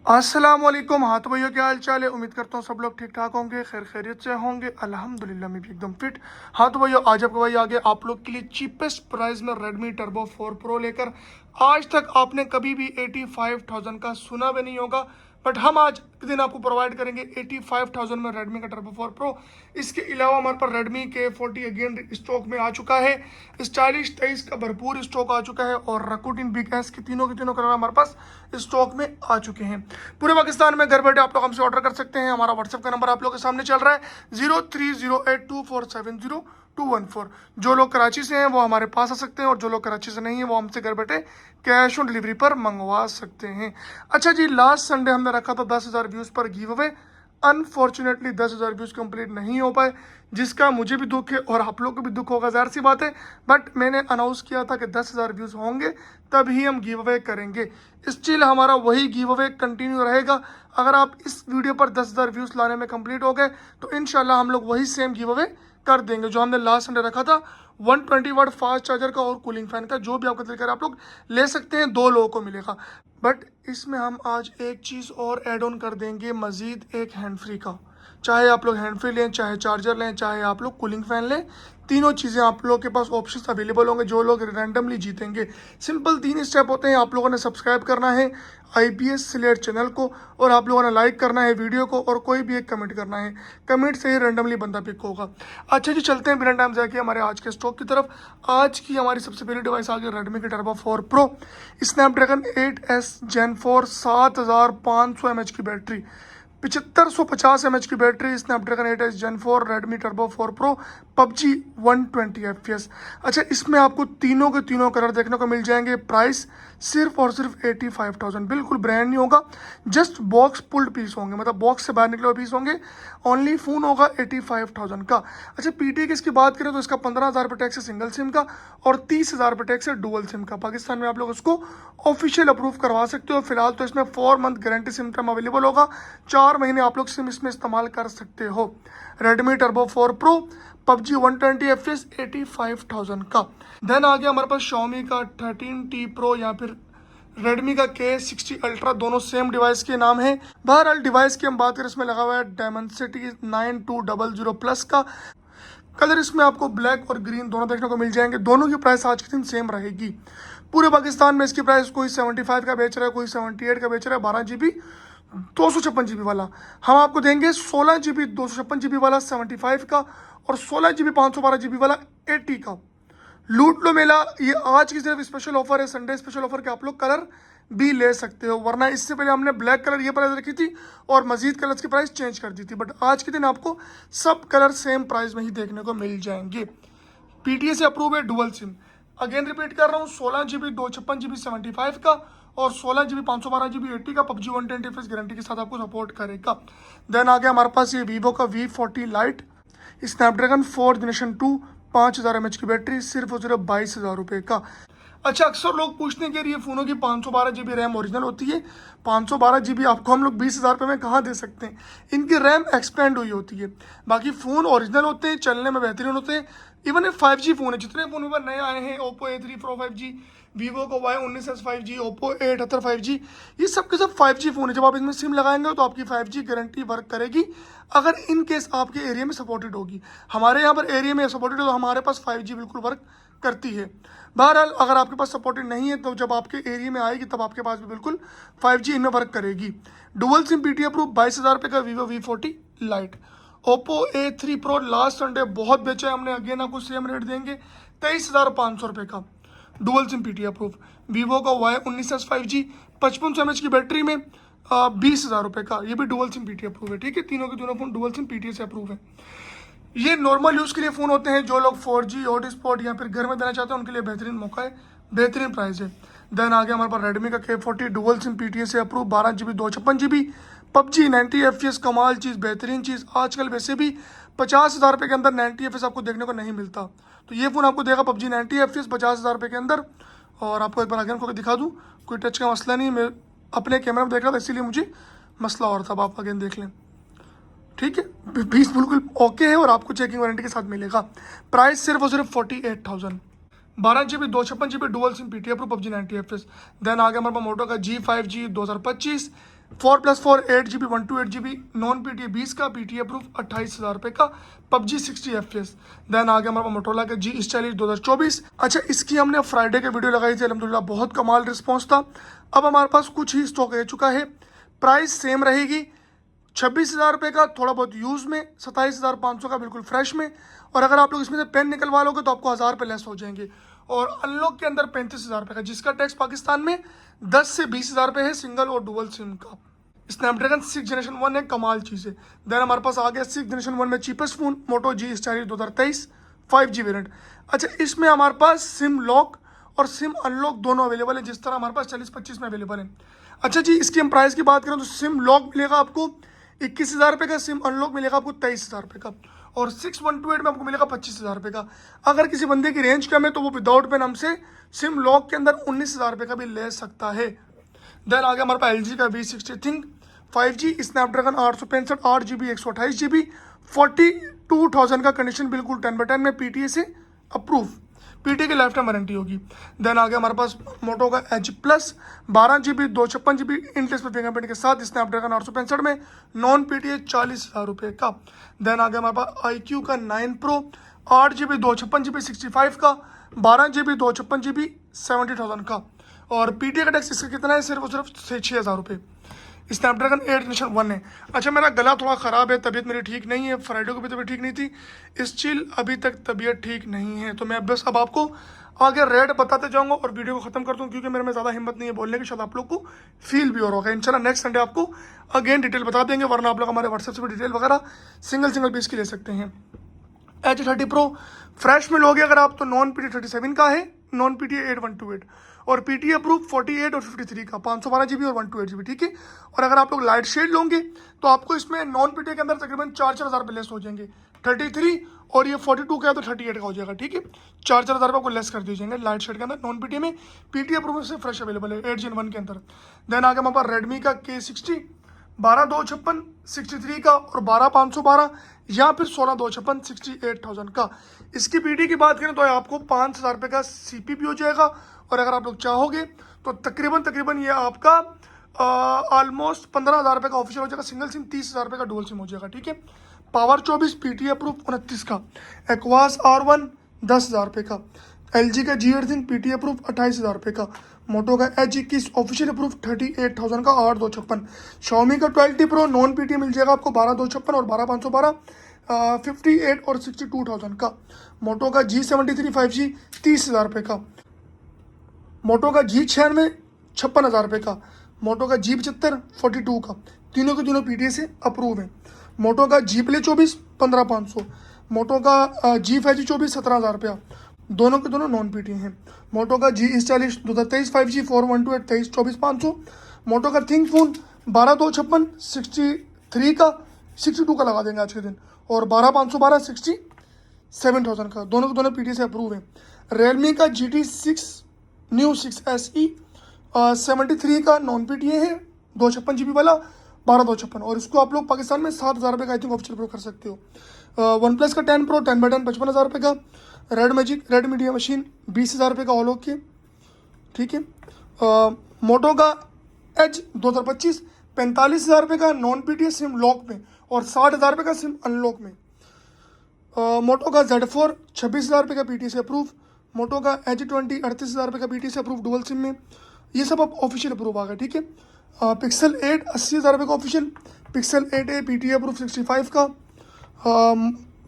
अस्सलाम वालेकुम। हाँ तो भैया क्या हाल चाल है। उम्मीद करता हूँ सब लोग ठीक ठाक होंगे, खैर खैरियत से होंगे। अल्हम्दुलिल्लाह मैं भी एकदम फिट। हाँ तो भैया आज आपको भाई आगे आप लोग के लिए चीपेस्ट प्राइस में Redmi Turbo 4 Pro लेकर, आज तक आपने कभी भी 85,000 का सुना भी नहीं होगा, बट हम आज के दिन आपको प्रोवाइड करेंगे 85,000 में Redmi का Turbo 4 Pro। इसके अलावा हमारे पास Redmi K40 अगेन स्टॉक में आ चुका है। स्टाइलिश 23 का भरपूर स्टॉक आ चुका है और रकुटिन बिग एस के तीनों कलर हमारे पास स्टॉक में आ चुके हैं। पूरे पाकिस्तान में घर बैठे आप लोग हमसे ऑर्डर कर सकते हैं। हमारा व्हाट्सएप का नंबर आप लोग के सामने चल रहा है 030824702114। जो लोग कराची से हैं वो हमारे पास आ सकते हैं और जो लोग कराची से नहीं है वो हमसे घर बैठे कैश ऑन डिलीवरी पर मंगवा सकते हैं। अच्छा जी, लास्ट संडे हमने रखा था 10,000 व्यूज़ पर give away. Unfortunately 10,000 views complete नहीं हो पाए, जिसका मुझे भी दुख है और आप लोग को भी दुख होगा, ज़ाहिर सी बात है। बट मैंने अनाउंस किया था कि 10,000 व्यूज़ होंगे तभी हम गिव अवे करेंगे। स्टिल हमारा वही गिव अवे कंटिन्यू रहेगा। अगर आप इस वीडियो पर 10,000 व्यूज़ लाने में कंप्लीट हो गए तो इंशाल्लाह हम लोग वही सेम गिव अवे कर देंगे जो हमने लास्ट संडे रखा था। 120 वाट फास्ट चार्जर का और कूलिंग फैन का, जो भी आपका दिल करे आप लोग ले सकते हैं, 2 लोगों को मिलेगा। बट इसमें हम आज एक चीज़ और ऐड ऑन कर देंगे, मज़ीद एक हैंड फ्री का। चाहे आप लोग हैंड फ्री लें, चाहे चार्जर लें, चाहे आप लोग कूलिंग फैन लें, तीनों चीज़ें आप लोगों के पास ऑप्शंस अवेलेबल होंगे। जो लोग रैंडमली जीतेंगे, सिंपल 3 स्टेप होते हैं। आप लोगों ने सब्सक्राइब करना है IPS सिलेट चैनल को, और आप लोगों ने लाइक करना है वीडियो को, और कोई भी एक कमेंट करना है। कमेंट से ही रैंडमली बंदा पिक होगा। अच्छा जी, चलते हैं बिना टाइम जाके हमारे आज के स्टॉक की तरफ। आज की हमारी सबसे पहली डिवाइस आ गई Redmi की Turbo 4 Pro Snapdragon 8S Gen 4 7500 mAh की बैटरी, 7550 mAh की battery, Snapdragon 8S Gen 4 Redmi Turbo 4 Pro, PUBG 120 FPS। अच्छा, इसमें आपको तीनों के तीनों कलर देखने को मिल जाएंगे। प्राइस सिर्फ और सिर्फ 85,000, बिल्कुल ब्रांड नहीं होगा, जस्ट बॉक्स पुल्ड पीस होंगे, मतलब बॉक्स से बाहर निकले हुए पीस होंगे। ओनली फ़ोन होगा 85,000 का। अच्छा, PTA की इसकी बात करें तो इसका 15,000 रुपये टैक्स है सिंगल सिम का और 30,000 रुपये टैक्स है डुअल सिम का। पाकिस्तान में आप लोग उसको ऑफिशियल अप्रूव करवा सकते हो। फिलहाल तो इसमें 4 month guarantee SIM term available होगा, 4 महीने आप लोग सिम इसमें इस्तेमाल कर सकते हो। Redmi Turbo 4 Pro, PUBG 120 FPS 85,000 का। देन आ गया हमारे पास Xiaomi का 13T Pro या फिर Redmi का K60 Ultra, दोनों सेम डिवाइस के नाम है। बहरहाल डिवाइस की हम बात करें, इसमें लगा हुआ है Dimensity 9200 प्लस का। कलर इसमें आपको ब्लैक और ग्रीन दोनों देखने को मिल जाएंगे। दोनों की प्राइस आज के दिन सेम रहेगी। पूरे पाकिस्तान में इसकी प्राइस कोई 75 का बेच रहा है, कोई 78 का बेच रहा है। 12 GB 256 GB वाला हम आपको देंगे 16 GB 256 GB वाला 75 का, और 16 GB 512 GB वाला 80 का। लूट लो मेला, ये आज की सिर्फ स्पेशल ऑफर है, संडे स्पेशल ऑफर के। आप लोग कलर भी ले सकते हो, वरना इससे पहले हमने ब्लैक कलर ये प्राइस रखी थी और मजीद कलर्स की प्राइस चेंज कर दी थी। बट आज के दिन आपको सब कलर सेम प्राइस में ही देखने को मिल जाएंगे। PTA से अप्रूव है डुअल सिम। अगेन रिपीट कर रहा हूँ, 16 GB 256 GB 75 का और 16 GB 512 GB 80 का। PUBG 120 FPS गारंटी के साथ आपको सपोर्ट करेगा। देन आ गया हमारे पास ये Vivo का V40 Lite, Snapdragon 4 generation 2, 5000 mAh की बैटरी, सिर्फ और सिर्फ 22,000 रुपये का। अच्छा, अक्सर लोग पूछते हैं कि ये फ़ोनों की 512 GB रैम ओरिजिनल होती है। 512 GB आपको हम लोग 20,000 रुपये में कहाँ दे सकते हैं। इनकी रैम एक्सपेंड हुई होती है। बाकी फ़ोन ओरिजिनल होते हैं, चलने में बेहतरीन होते हैं। इवन ये 5G फ़ोन है। जितने फ़ोन पर नए आए हैं, Oppo A3 Pro 5G, Vivo का Y19s 5G, Oppo A78 5G, ये सब के सब 5G फ़ोन है। जब आप इसमें सिम लगाएंगे तो आपकी 5G गारंटी वर्क करेगी, अगर इन केस आपके एरिया में सपोर्टेड होगी। हमारे यहाँ पर एरिया में सपोर्टेड है तो हमारे पास 5G बिल्कुल वर्क करती है। बहरहाल अगर आपके पास सपोर्टेड नहीं है तो जब आपके एरिया में आएगी तब आपके पास भी बिल्कुल 5G इनमें वर्क करेगी। डुअल सिम PTA अप्रूव 22,000 रुपये का Vivo V40 Lite। Oppo A3 Pro last Sunday बहुत बेचा है हमने, अगेन आपको सेम रेट देंगे 23,500 रुपये का। Dual SIM PTA approve. Vivo का Y19s 5G 5500 mAh की बैटरी में 20,000 रुपये का, ये भी डुअल सिम PTA अप्रूव है। ठीक है, तीनों के तीनों फोन डुअल सिम PTA से अप्रूव है। ये नॉर्मल यूज़ के लिए फ़ोन होते हैं। जो लोग 4G हॉटस्पॉट या फिर घर में देना चाहते हैं उनके लिए बेहतरीन मौका है, बेहतरीन प्राइस है। देन आ गया हमारे पास Redmi का K40 डुअल सिम PTA से approve, 12 GB 256 GB, PUBG 90 FPS, कमाल चीज़, बेहतरीन चीज़। आजकल वैसे भी 50,000 रुपये के अंदर 90 FPS आपको देखने को नहीं मिलता, तो ये फ़ोन आपको देगा PUBG 90 FPS 50,000 रुपये के अंदर। और आपको एक बार अगेन खोल के दिखा दूँ, कोई टच का मसला नहीं, मैं अपने कैमरा में देख रहा था इसीलिए मुझे मसला और था। आप अगेन देख लें, ठीक है, 20 बिल्कुल ओके है और आपको चेकिंग वारंटी के साथ मिलेगा। प्राइस सिर्फ और सिर्फ 48,000। 12 GB 256 GB dual SIM PTA approve PUBG 90 FPS। Then आ गया हमारे पास मोटो का G5G 2025, 4+4 8 GB 128 GB non PTA 20 का, PTA प्रूफ 28,000 रुपये का, PUBG 60 FPS। देन आगे हमारे पास मोटोरोला का G40 2024। अच्छा, इसकी हमने फ्राइडे के वीडियो लगाई थी, अल्हम्दुलिल्लाह बहुत कमाल रिस्पॉन्स था। अब हमारे पास कुछ ही स्टॉक रह चुका है, प्राइस सेम रहेगी 26,000 रुपये का, थोड़ा बहुत यूज़ में, 27,500 का बिल्कुल फ्रेश में। और अगर आप लोग इसमें से पेन निकलवा लोगे तो आपको 1,000 रुपये लेस हो जाएंगे। और अनलॉक के अंदर 35,000 रुपये का, जिसका टैक्स पाकिस्तान में 10 से 20,000 रुपये है, सिंगल और डुअल सिम का। स्नैपड्रैगन 6 जनरेशन 1 एक कमाल चीज़ है। देन हमारे पास आ गया 6 जनरेशन 1 में चीपेस्ट फ़ोन मोटो G40 2023 5G वेरिएंट। अच्छा, इसमें हमारे पास सिम लॉक और सिम अनलॉक दोनों अवेलेबल है, जिस तरह हमारे पास 40-25 में अवेलेबल है। अच्छा जी, इसकी हम प्राइस की बात करें तो सिम लॉक मिलेगा आपको 21,000 रुपये का, सिम अनलॉक मिलेगा आपको 23,000 रुपये का, और 6128 में आपको मिलेगा 25,000 रुपये का। अगर किसी बंदे की रेंज कम है तो वो विदाउट पेन हमसे सिम लॉक के अंदर 19,000 रुपये का भी ले सकता है। देन आगे हमारे पास LG का V60 think 5G Snapdragon 865 8GB 128GB 42,000 का, कंडीशन बिल्कुल 10/10 में, PTA से अप्रूव, PTA की लाइफ टाइम वारंटी होगी। देन आगे हमारे पास मोटो का Edge Plus 12GB 256GB Intel fingerprint के साथ स्नैपड्रैगन 865 में, नॉन PTA 40,000 रुपये का। देन आगे हमारे पास iQOO का 9 Pro 8GB 256GB 65 का, 12GB 256GB 70,000 का, और PTA का टैक्स इसका कितना है, सिर्फ और सिर्फ 6,000 रुपये। स्नैपड्रैगन 8 जनरेशन 1 है। अच्छा, मेरा गला थोड़ा ख़राब है, तबीयत मेरी ठीक नहीं है, फ्राइडे को भी तबीयत ठीक नहीं थी, इस चिल अभी तक तबीयत ठीक नहीं है, तो मैं बस अब आपको आगे रेट बताते जाऊंगा और वीडियो को ख़त्म कर दूँ, क्योंकि मेरे में ज़्यादा हिम्मत नहीं है बोलने की, शायद आप लोग को फील भी हो रहा होगा। इंशाल्लाह नेक्स्ट संडे आपको अगेन डिटेल बता देंगे, वरना आप लोग हमारे व्हाट्सएप से भी डिटेल वगैरह सिंगल पीस की ले सकते हैं। H30 Pro फ्रेश में लोगे अगर आप तो नॉन PTA 37 का है, नॉन PTA 8128, और PTA अप्रूव 48 और 53 का, 512GB और 128GB, ठीक है। और अगर आप लोग लाइट शेड लोगे तो आपको इसमें नॉन PTA के अंदर तकरीबन 4,000 रुपये लेस हो जाएंगे। 33 और ये 42 का है तो 38 का हो जाएगा, ठीक है। 4,000 रुपये आपको लेस कर दिए जाएंगे लाइट शेड के अंदर, नॉन PTA में। PTA अप्रूव से फ्रेश अवेलेबल है 8 Gen 1 के अंदर। देन आगे हमारे पास रेडमी का K60 12,256 63 का, और 12,512 या फिर 16,256 68,000 का। इसकी PTA की बात करें तो आपको 5,000 रुपये का CP भी हो जाएगा, और अगर आप लोग चाहोगे तो तकरीबन ये आपका ऑलमोस्ट 15,000 रुपये का ऑफिशियल हो जाएगा, सिंगल सिम 30,000 रुपये का डुअल सिम हो जाएगा, ठीक है। पावर 24 PTA अप्रूव 29 का, एक्वास R1 10,000 रुपये का, LG का G8 थिंक PTA अप्रूव 28,000 रुपये का, मोटो का H21 ऑफिशियल अप्रूव 38,000 का 8,256, Xiaomi का 12T Pro नॉन PTA मिल जाएगा आपको 12,256 और 12,512 58 और 62,000 का, मोटो का G73 5G 30,000 रुपये का, मोटो का G96 56,000 रुपये का, मोटो का G75 42 का, तीनों के तीनों PTA से अप्रूव है। मोटो का G Play 24 15,500, मोटो का G5G 24 17,000 रुपया, दोनों के दोनों नॉन PTA हैं। मोटो का G40 2023 5G 4128 23 24,500, मोटो का थिंक फोन 12,256 63 का 62 का लगा देंगे आज के दिन, और 12,512 67,000 का, दोनों के दोनों PTA से अप्रूव है। रियलमी का GT6 न्यू 6 SE 73 का नॉन PTA है, 256GB वाला 12,256, और इसको आप लोग पाकिस्तान में 7,000 रुपये का आई थिंक ऑफिशियल प्रो कर सकते हो। वन प्लस का 10 Pro 10/10 55,000 रुपये का, रेड मीडिया मशीन 20,000 रुपये का ऑल ओके, ठीक है। मोटो का Edge 2025 45,000 रुपये का नॉन PTA सिम लॉक में, और 60,000 रुपये का सिम अनलॉक में। मोटो का Z4 26,000 रुपये का PTA से अप्रूव, मोटो का H20 38,000 रुपये का PTA से अप्रूव डुअल सिम में। ये सब अब ऑफिशियल अप्रूव आ गया, ठीक है। पिक्सल 8 80,000 रुपये का official, pixel 8A PTA approve 65 का,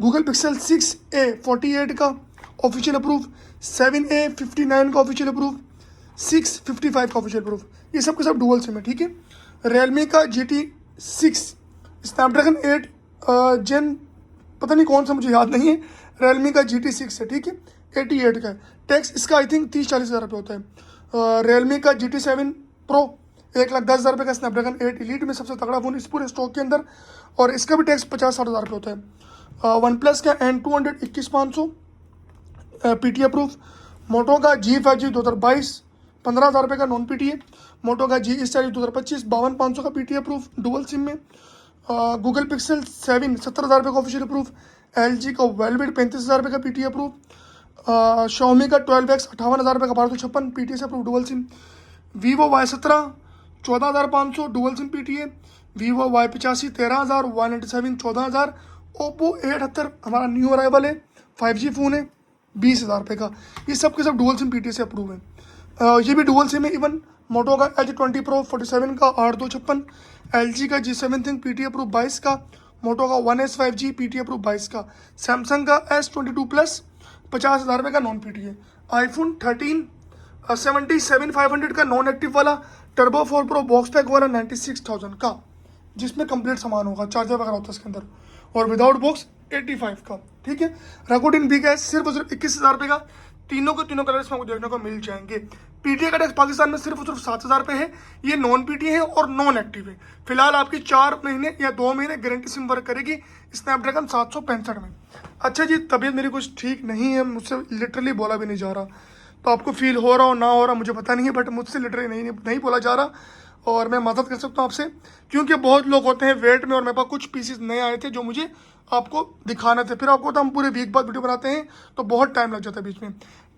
गूगल पिक्सल 6A 48 का ऑफिशियल अप्रूव, 7A 59 का ऑफिशियल अप्रूव, 6 55 का ऑफिशियल अप्रूव, ये सब के सब डुअल सिम है, ठीक है। रियलमी का GT6 स्नैपड्रैगन 8 जेन पता नहीं कौन सा मुझे याद नहीं है, रियलमी का GT6 है, ठीक है, 88 का है। टैक्स इसका आई थिंक 30-40,000 रुपये होता है। रियलमी का GT7 Pro 1,10,000 रुपये का, स्नैपड्रैगन 8 एलीट में सबसे तगड़ा फोन इस पूरे स्टॉक के अंदर, और इसका भी टैक्स 50-60,000 रुपये होता है। वन प्लस का N200 21,500 PTA अप्रूव, मोटो का G5G 2022 15,000 रुपये का नॉन PTA, मोटो का G40 2025 52,500 का PTA अप्रूव डुअल सिम में। गूगल पिक्सल 7 70,000 रुपये का ऑफिशियल अप्रूव, LG का वेलवेट 35,000 रुपये का PTA अप्रूव, Xiaomi का 12X 58,000 रुपये का 1256 PTA से approve dual SIM, Vivo Y17 14,500 dual SIM PTA, Vivo Y85 13,000, Y97 14,000, Oppo A78 हमारा न्यू अराइवल है, 5G फ़ोन है, 20,000 रुपये का। ये सब के सब डुअल सिम PTA से अप्रूव है। ये भी डुअल सिम है। इवन मोटो का Edge20 Pro 47 का 8,256, LG का G7 Think PTA अप्रूव 22 का, मोटो का 1S 5G PTA अप्रूव 22 का, सैमसंग का S22 प्लस 50,000 रुपये का नॉन PTA, iPhone 13 77,500 का नॉन एक्टिव वाला, टर्बो 4 Pro बॉक्स पैक वाला 96,000 का, जिसमें कंप्लीट सामान होगा, चार्जर वगैरह होता है इसके अंदर, और विदाउट बॉक्स 85 का। ठीक है, राकोडिन भी है सिर्फ और सिर्फ 21,000 रुपये का। तीनों के तीनों कलर्स में आपको देखने को मिल जाएंगे। PTA का टैक्स पाकिस्तान में सिर्फ और सिर्फ 7,000 रुपये है। ये नॉन PTA है और नॉन एक्टिव है। फिलहाल आपकी 4 महीने या 2 महीने गारंटी सिम वर्क करेगी स्नैपड्रैगन 765 में। अच्छा जी, तबीयत मेरी कुछ ठीक नहीं है, मुझसे लिटरली बोला भी नहीं जा रहा, तो आपको फील हो रहा हो ना हो रहा मुझे पता नहीं है, बट मुझसे लिटरली नहीं बोला जा रहा, और मैं मदद कर सकता हूँ आपसे, क्योंकि बहुत लोग होते हैं वेट में, और मेरे पास कुछ पीसेस नए आए थे जो मुझे आपको दिखाने थे। फिर आपको तो हम पूरे वीक बाद वीडियो बनाते हैं तो बहुत टाइम लग जाता है बीच में।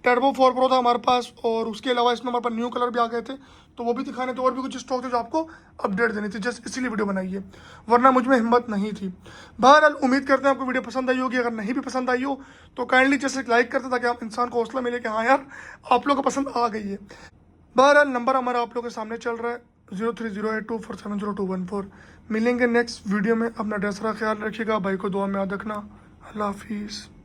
टर्बो 4 Pro था हमारे पास, और उसके अलावा इसमें हमारे पास न्यू कलर भी आ गए थे, तो वो भी दिखाने थे, और भी कुछ स्टॉक थे जो आपको अपडेट देनी थी, जस्ट इसीलिए वीडियो बनाई है, वरना मुझ में हिम्मत नहीं थी। बहरहाल उम्मीद करते हैं आपको वीडियो पसंद आई होगी। अगर नहीं भी पसंद आई हो तो काइंडली जस्ट एक लाइक करते, ताकि आप इंसान को हौसला मिले कि हाँ यार आप लोगों को पसंद आ गई है। बहरहाल नंबर हमारा आप लोगों के सामने चल रहा है 03082470 मिलेंगे नेक्स्ट वीडियो में। अपना ढेर सारा ख्याल रखिएगा, भाई को दुआ में याद रखना। अल्लाह हाफिज़।